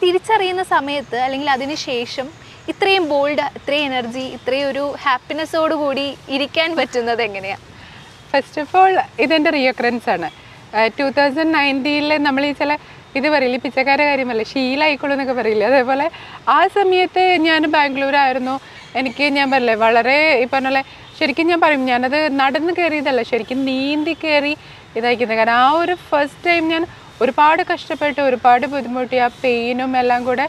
തിരിച്ചറിയുന്ന സമയത്ത് അല്ലെങ്കിൽ അതിന് ശേഷം ഇത്രയും ബോൾഡ്, ഇത്രയും എനർജി, ഇത്രയും ഒരു ഹാപ്പിനെസ്സോട് കൂടി ഇരിക്കാൻ പറ്റുന്നത് എങ്ങനെയാണ്? ഫസ്റ്റ് ഓഫ് ഓൾ ഇതെൻ്റെ റിയോക്കറൻസ് ആണ്. 2019 നമ്മൾ ഈ ചില ഇത് പറയില്ല, പിച്ചക്കാരുടെ കാര്യമല്ല, ശീലമായിക്കോളൂ എന്നൊക്കെ പറയില്ല. അതേപോലെ ആ സമയത്ത് ഞാൻ ബാംഗ്ലൂരായിരുന്നു. എനിക്ക് ഞാൻ പറയില്ലേ വളരെ ഈ പറഞ്ഞ പോലെ ശരിക്കും ഞാൻ പറയും, ഞാനത് നടന്ന് കയറിയതല്ല, ശരിക്കും നീന്തി കയറി ഇതായിരിക്കുന്നത്. കാരണം ആ ഒരു ഫസ്റ്റ് ടൈം ഞാൻ ഒരുപാട് കഷ്ടപ്പെട്ട് ഒരുപാട് ബുദ്ധിമുട്ടി. ആ പെയിനും എല്ലാം കൂടെ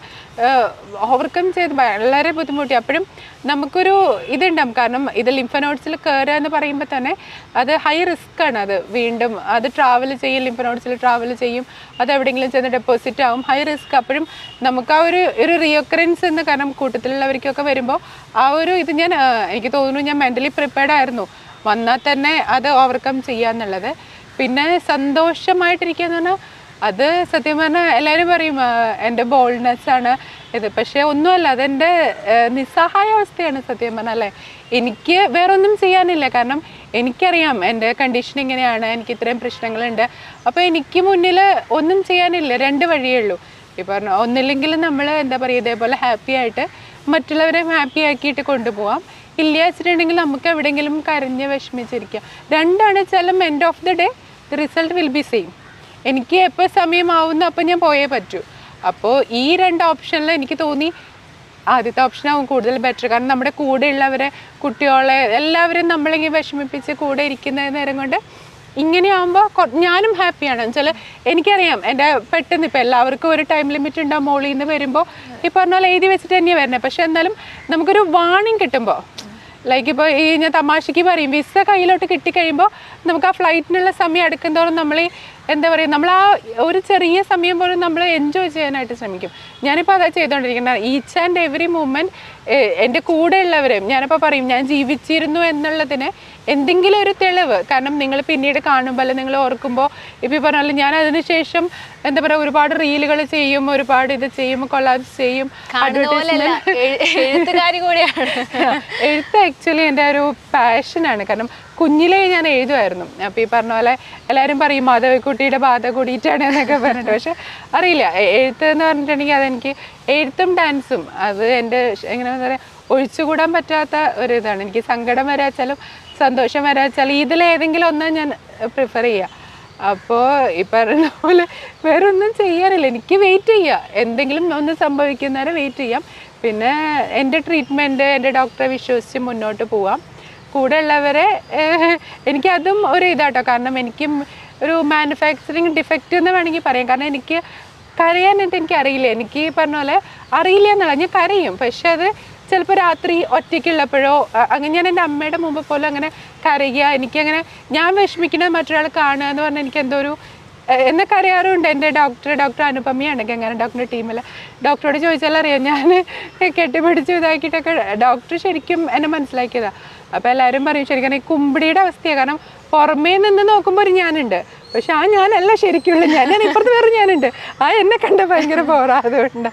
ഓവർകം ചെയ്ത് വളരെ ബുദ്ധിമുട്ടി. അപ്പോഴും നമുക്കൊരു ഇതുണ്ടാവും, കാരണം ഇത് ലിംഫനോഡ്സിൽ കയറുക എന്ന് പറയുമ്പോൾ തന്നെ അത് ഹൈ റിസ്ക് ആണ്. അത് വീണ്ടും അത് ട്രാവൽ ചെയ്യും, ലിംഫനോഡ്സിൽ ട്രാവൽ ചെയ്യും, അത് എവിടെയെങ്കിലും ചെന്ന് ഡെപ്പോസിറ്റ് ആവും, ഹൈ റിസ്ക്. അപ്പോഴും നമുക്ക് ആ ഒരു റിയോക്കറൻസ് എന്ന്, കാരണം കൂട്ടത്തിലുള്ളവർക്കൊക്കെ വരുമ്പോൾ ആ ഒരു ഇത് ഞാൻ എനിക്ക് തോന്നുന്നു ഞാൻ മെൻ്റലി പ്രിപ്പയർഡ് ആയിരുന്നു, വന്നാൽ തന്നെ അത് ഓവർകം ചെയ്യുക എന്നുള്ളത്. പിന്നെ സന്തോഷമായിട്ടിരിക്കുക എന്ന് പറഞ്ഞാൽ അത് സത്യം പറഞ്ഞാൽ എല്ലാവരും പറയും എൻ്റെ ബോൾഡ്നെസ്സാണ് ഇത്, പക്ഷേ ഒന്നുമല്ല, അതെൻ്റെ നിസ്സഹായാവസ്ഥയാണ് സത്യം പറഞ്ഞാൽ. അല്ലേ, എനിക്ക് വേറൊന്നും ചെയ്യാനില്ല, കാരണം എനിക്കറിയാം എൻ്റെ കണ്ടീഷൻ ഇങ്ങനെയാണ്, എനിക്ക് ഇത്രയും പ്രശ്നങ്ങളുണ്ട്. അപ്പോൾ എനിക്ക് മുന്നിൽ ഒന്നും ചെയ്യാനില്ല, രണ്ട് വഴിയേ ഉള്ളൂ. ഈ പറഞ്ഞ ഒന്നില്ലെങ്കിൽ നമ്മൾ എന്താ പറയുക, ഇതേപോലെ ഹാപ്പി ആയിട്ട് മറ്റുള്ളവരെ ഹാപ്പി ആക്കിയിട്ട് കൊണ്ടുപോകാം, ഇല്ല വെച്ചിട്ടുണ്ടെങ്കിൽ നമുക്ക് എവിടെയെങ്കിലും കരഞ്ഞ് വിഷമിച്ചിരിക്കാം. രണ്ടാണ് വെച്ചാലും end of the day the result will be same. എനിക്ക് എപ്പോൾ സമയമാവുന്നു അപ്പോൾ ഞാൻ പോയേ പറ്റൂ. അപ്പോൾ ഈ രണ്ട് ഓപ്ഷനിൽ എനിക്ക് തോന്നി ആദ്യത്തെ ഓപ്ഷനാവും കൂടുതൽ ബെറ്റർ. കാരണം നമ്മുടെ കൂടെ ഉള്ളവരെ, കുട്ടികളെ എല്ലാവരും നമ്മളിങ്ങനെ വിഷമിപ്പിച്ച് കൂടെ ഇരിക്കുന്ന നേരം കൊണ്ട് ഇങ്ങനെയാകുമ്പോൾ ഞാനും ഹാപ്പിയാണ്. എന്നുവെച്ചാൽ എനിക്കറിയാം എൻ്റെ പെട്ടെന്ന് ഇപ്പോൾ എല്ലാവർക്കും ഒരു ടൈം ലിമിറ്റ് ഉണ്ടാവും. മോളിൽ നിന്ന് വരുമ്പോൾ ഈ പറഞ്ഞ പോലെ എഴുതി വെച്ചിട്ട് തന്നെയാണ് വരുന്നത്. പക്ഷേ എന്നാലും നമുക്കൊരു വാണിംഗ് കിട്ടുമ്പോൾ, ലൈക്ക് ഇപ്പോൾ ഈ ഞാൻ തമാശയ്ക്ക് പറയും, വിസ കയ്യിലോട്ട് കിട്ടിക്കഴിയുമ്പോൾ നമുക്ക് ആ ഫ്ലൈറ്റിനുള്ള സമയം അടുക്കുന്തോറും നമ്മൾ ഈ എന്താ പറയുക, നമ്മൾ ആ ഒരു ചെറിയ സമയം പോലും നമ്മൾ എൻജോയ് ചെയ്യാനായിട്ട് ശ്രമിക്കും. ഞാനിപ്പോൾ അതാ ചെയ്തുകൊണ്ടിരിക്കുന്നത്. ഈച്ച് ആൻഡ് എവറി മൂമെൻറ്റ് എൻ്റെ കൂടെ ഉള്ളവരെയും ഞാനിപ്പോൾ പറയും, ഞാൻ ജീവിച്ചിരുന്നു എന്നുള്ളതിന് എന്തെങ്കിലും ഒരു തെളിവ്. കാരണം നിങ്ങൾ പിന്നീട് കാണുമ്പോൾ അല്ലെങ്കിൽ നിങ്ങൾ ഓർക്കുമ്പോൾ ഇപ്പോൾ ഈ പറഞ്ഞാലും ഞാൻ അതിന് ശേഷം എന്താ പറയുക ഒരുപാട് റീലുകൾ ചെയ്യും, ഒരുപാട് ഇത് ചെയ്യും, കൊളാബ്സ് ചെയ്യും. എഴുത്ത് ആക്ച്വലി എൻ്റെ ഒരു പാഷനാണ്. കാരണം കുഞ്ഞിലേ ഞാൻ എഴുതുമായിരുന്നു. അപ്പോൾ ഈ പറഞ്ഞ പോലെ എല്ലാവരും പറയും മാധവിക്കുട്ടിയുടെ ബാധ കൂടിയിട്ടാണ് എന്നൊക്കെ പറഞ്ഞിട്ട്, പക്ഷെ അറിയില്ല, എഴുത്ത് എന്ന് പറഞ്ഞിട്ടുണ്ടെങ്കിൽ അതെനിക്ക് എഴുത്തും ഡാൻസും അത് എൻ്റെ എങ്ങനെയാണെന്ന് പറയുക ഒഴിച്ചുകൂടാൻ പറ്റാത്ത ഒരു ഇതാണ്. എനിക്ക് സങ്കടം വരാച്ചാലും സന്തോഷം വരാച്ചാലും ഇതിലേതെങ്കിലും ഒന്ന് ഞാൻ പ്രിഫർ ചെയ്യുക. അപ്പോൾ ഈ പറഞ്ഞ പോലെ വേറെ ഒന്നും ചെയ്യാറില്ല. എനിക്ക് വെയിറ്റ് ചെയ്യുക, എന്തെങ്കിലും ഒന്ന് സംഭവിക്കുന്നവരെ വെയിറ്റ് ചെയ്യാം. പിന്നെ എൻ്റെ ട്രീറ്റ്മെൻറ്റ്, എൻ്റെ ഡോക്ടറെ വിശ്വസിച്ച് മുന്നോട്ട് പോവാം. കൂടെ ഉള്ളവരെ എനിക്കതും ഒരു ഇതാട്ടോ. കാരണം എനിക്ക് ഒരു മാനുഫാക്ചറിങ് ഡിഫക്റ്റ് എന്ന് വേണമെങ്കിൽ പറയാം. കാരണം എനിക്ക് കരയാനായിട്ട് എനിക്കറിയില്ല. എനിക്ക് പറഞ്ഞ പോലെ അറിയില്ല എന്നുള്ള, ഞാൻ കരയും. പക്ഷെ അത് ചിലപ്പോൾ രാത്രി ഒറ്റയ്ക്കുള്ളപ്പോഴോ അങ്ങനെ ഞാൻ എൻ്റെ അമ്മയുടെ മുമ്പ് പോലും അങ്ങനെ കരയുക, എനിക്കങ്ങനെ ഞാൻ വിഷമിക്കുന്നത് മറ്റൊരാൾ കാണുക എന്ന് പറഞ്ഞാൽ എനിക്ക് എന്തോ ഒരു എന്നൊക്കെ അറിയാറുണ്ട്. എൻ്റെ ഡോക്ടർ അനുപമയാണ് അങ്ങനെ ഡോക്ടറുടെ ടീമിൽ. ഡോക്ടറോട് ചോദിച്ചാൽ അറിയാം, ഞാൻ കെട്ടിപ്പിടിച്ച് ഇതാക്കിയിട്ടൊക്കെ ഡോക്ടർ ശരിക്കും എന്നെ മനസ്സിലാക്കിയതാണ്. അപ്പോൾ എല്ലാവരും പറയും ശരിക്കും ഈ കുമ്പിടിയുടെ അവസ്ഥയാണ്. കാരണം പുറമേ നിന്ന് നോക്കുമ്പോൾ ഒരു ഞാനുണ്ട്, പക്ഷെ ആ ഞാനല്ല ശരിക്കുള്ള ഞാൻ ഇപ്പുറത്ത് വേറെ ഞാനുണ്ട്. ആ എന്നെ കണ്ട ഭയങ്കര ബോറായതുകൊണ്ട്